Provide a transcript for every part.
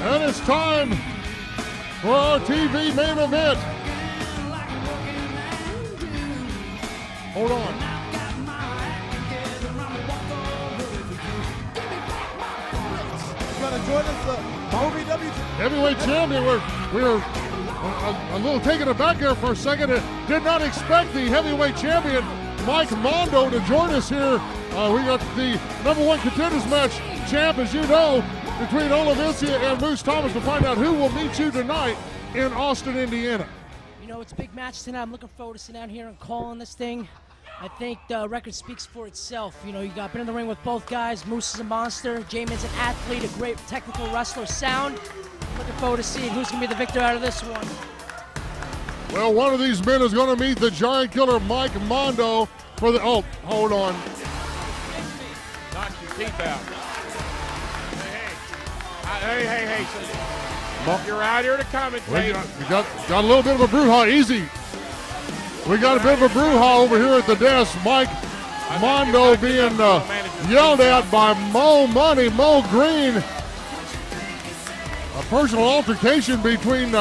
And it's time for our TV main event. Hold on. Going to join us, the OVW heavyweight champion. We're a little taken aback here for a second. Did not expect the heavyweight champion, Mike Mondo, to join us here. We got the #1 contenders match champ, as you know, between Olivencia and Moose Thomas, to find out who will meet you tonight in Austin, Indiana. You know, it's a big match tonight. I'm looking forward to sitting down here and calling this thing. I think the record speaks for itself. You know, you got been in the ring with both guys. Moose is a monster. Jamin's an athlete, a great technical wrestler, sound. Looking forward to seeing who's going to be the victor out of this one. Well, one of these men is going to meet the giant killer, Mike Mondo, for the, oh, hold on. Knock your teeth out. Hey. You're out here to commentate. We got a little bit of a brouhaha. Easy. We got a bit of a brouhaha over here at the desk. Mike Mondo being yelled at by Mo Green. A personal altercation between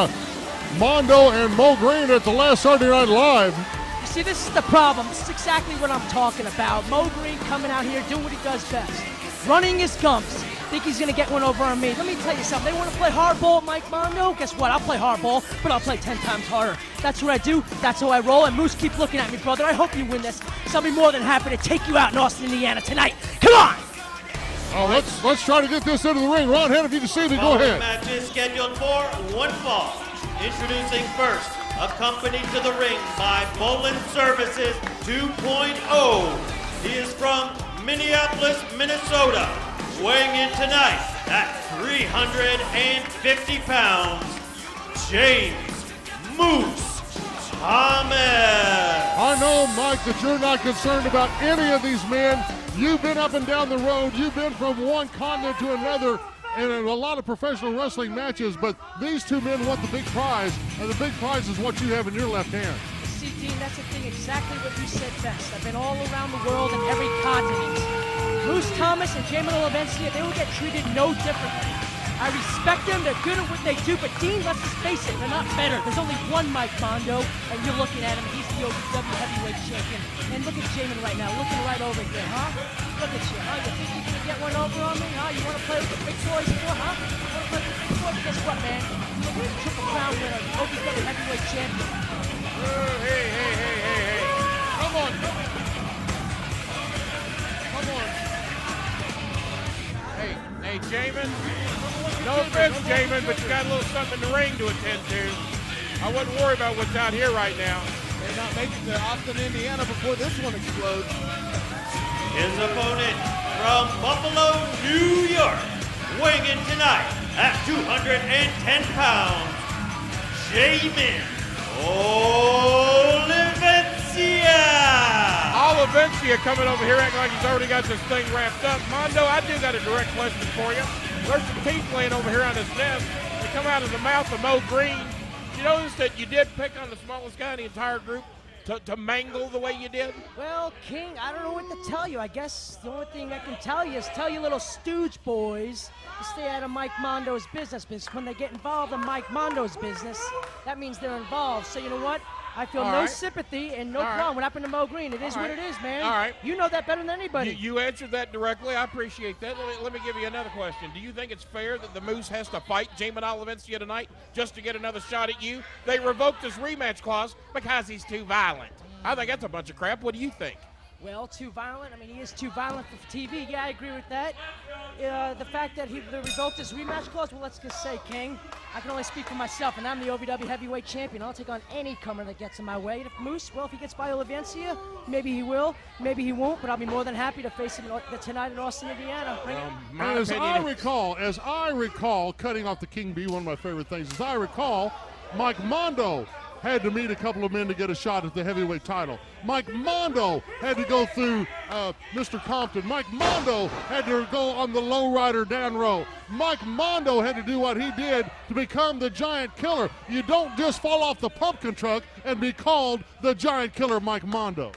Mondo and Mo Green at the last Saturday Night Live. You see, this is the problem. This is exactly what I'm talking about. Mo Green coming out here doing what he does best. Running his gums. Think he's going to get one over on me. Let me tell you something. They want to play hardball, Mike Mondo? Guess what? I'll play hardball, but I'll play 10 times harder. That's what I do. That's how I roll. And Moose, keep looking at me, brother. I hope you win this. So I'll be more than happy to take you out in Austin, Indiana tonight. Come on! Oh, let's try to get this into the ring. Ron, if you can see me, go ahead. Match is scheduled for one fall. Introducing first, accompanied to the ring by Bolin Services 2.0. He is from Minneapolis, Minnesota. Weighing in tonight at 350 pounds, James Moose Thomas. I know, Mike, that you're not concerned about any of these men. You've been up and down the road. You've been from one continent to another in a lot of professional wrestling matches, but these two men want the big prize, and the big prize is what you have in your left hand. See, Dean, that's the thing, exactly what you said best. I've been all around the world in every continent. Moose Thomas and Jamin Olivencia, they will get treated no differently. I respect them, they're good at what they do, but Dean, let's just face it, they're not better. There's only one Mike Mondo, and you're looking at him, he's the OVW heavyweight champion. And look at Jamin right now, looking right over here, huh? Look at you, huh? You think you're gonna get one over on me, huh? You wanna play with the big boys for, huh? You wanna play with the big boys? Guess what, man? You're the Triple Crown winner, OVW heavyweight champion. Hey. Come on. Hey, Jamin. No offense, Jamin, but you got a little something in the ring to attend to. I wouldn't worry about what's out here right now. may not make it to Austin, Indiana before this one explodes. His opponent from Buffalo, New York, weighing in tonight at 210 pounds, Jamin Olivencia coming over here acting like he's already got this thing wrapped up. Mondo, I do got a direct question for you. There's some teeth laying over here on his desk. They come out of the mouth of Mo Green. You notice that you did pick on the smallest guy in the entire group to mangle the way you did? Well, King, I don't know what to tell you. I guess the only thing I can tell you is tell you little stooge boys to stay out of Mike Mondo's business, because when they get involved in Mike Mondo's business, that means they're involved. So you know what? I feel no sympathy and no problem. What happened to Mo Green? It is what it is, man. All right. You know that better than anybody. You answered that directly. I appreciate that. Let me give you another question. Do you think it's fair that the Moose has to fight Jamin Olivencia tonight just to get another shot at you? They revoked his rematch clause because he's too violent. I think that's a bunch of crap. What do you think? Well, too violent. I mean, he is too violent for TV. Yeah, I agree with that. The fact that they revoked his rematch clause, well, let's just say, King, I can only speak for myself, and I'm the OVW heavyweight champion. I'll take on any comer that gets in my way. If Moose, well, if he gets by Olivencia, maybe he will, maybe he won't, but I'll be more than happy to face him tonight in Austin, Indiana. As I recall, cutting off the King Bee, one of my favorite things, as I recall, Mike Mondo had to meet a couple of men to get a shot at the heavyweight title. Mike Mondo had to go through Mr. Compton. Mike Mondo had to go on the lowrider down row. Mike Mondo had to do what he did to become the Giant Killer. You don't just fall off the pumpkin truck and be called the Giant Killer, Mike Mondo.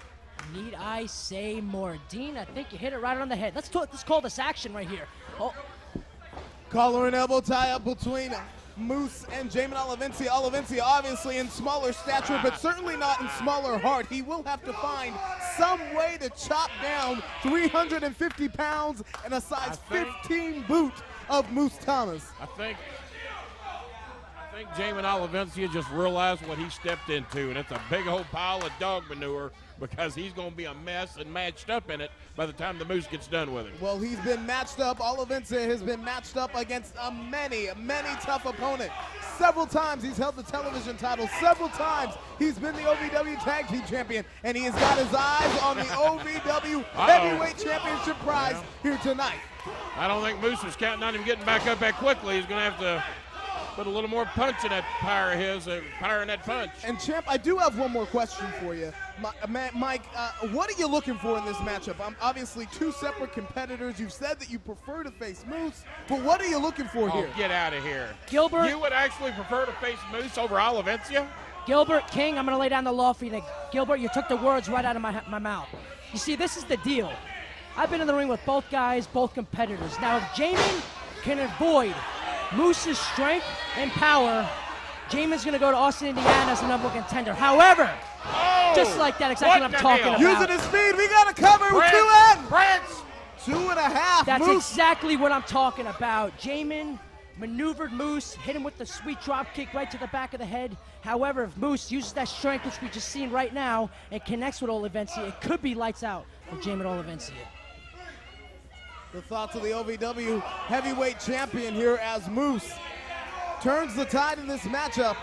Need I say more? Dean, I think you hit it right on the head. Let's call this action right here. Oh. Collar and elbow tie-up between Moose and Jamin Olivencia. Olivencia obviously in smaller stature, but certainly not in smaller heart. He will have to find some way to chop down 350 pounds and a size 15 boot of Moose Thomas. I think Jamin Olivencia just realized what he stepped into, and it's a big old pile of dog manure because he's going to be a mess and matched up in it by the time the Moose gets done with him. Well, he's been matched up. Olivencia has been matched up against a many tough opponent. Several times he's held the television title. Several times he's been the OVW Tag Team Champion, and he has got his eyes on the OVW Heavyweight Championship prize here tonight. I don't think Moose was counting on him getting back up that quickly. He's going to have to put a little more punch in that power of his, power in that punch. And Champ, I do have one more question for you. Mike, what are you looking for in this matchup? Obviously two separate competitors. You've said that you prefer to face Moose, but what are you looking for here? Get out of here. Gilbert. You would actually prefer to face Moose over Olivencia? Gilbert, King, I'm going to lay down the law for you. Gilbert, you took the words right out of my mouth. You see, this is the deal. I've been in the ring with both guys, both competitors. Now, if Jamin can avoid Moose's strength and power, Jamin's going to go to Austin, Indiana as the #1 contender. However, just like that, exactly what I'm talking about. Using his speed, we got to cover with 2 ends. 2.5. That's Moose. exactly what I'm talking about. Jamin maneuvered Moose, hit him with the sweet drop kick right to the back of the head. However, if Moose uses that strength, which we just seen right now, and connects with Olivencia, it could be lights out for Jamin Olivencia. The thoughts of the OVW heavyweight champion here as Moose turns the tide in this matchup.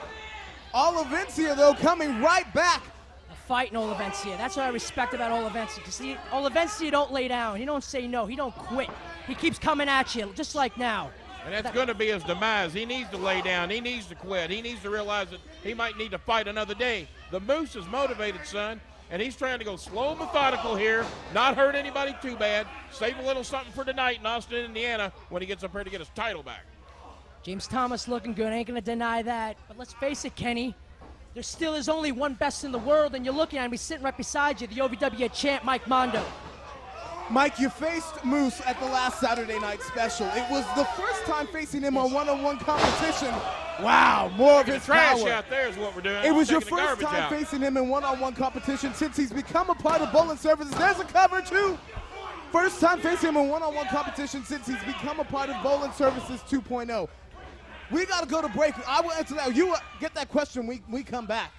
Olivencia, though, coming right back. Fighting Olivencia. That's what I respect about Olivencia. Because Olivencia don't lay down. He don't say no. He don't quit. He keeps coming at you, just like now. And that's going to be his demise. He needs to lay down. He needs to quit. He needs to realize that he might need to fight another day. The Moose is motivated, son. And he's trying to go slow and methodical here, not hurt anybody too bad, save a little something for tonight in Austin, Indiana, when he gets up here to get his title back. James Thomas looking good, ain't gonna deny that. But let's face it, Kenny, there still is only one best in the world, and you're looking at him, he's sitting right beside you, the OVW champ, Mike Mondo. Mike, you faced Moose at the last Saturday night special. It was the first time facing him on one-on-one competition. Wow, more of his trash power. Out there is what we're doing. It was your first time facing him in one-on-one competition since he's become a part of Bolin Services. There's a cover, too. First time facing him in one-on-one competition since he's become a part of Bolin Services 2.0. We got to go to break. I will answer that. You get that question when we come back.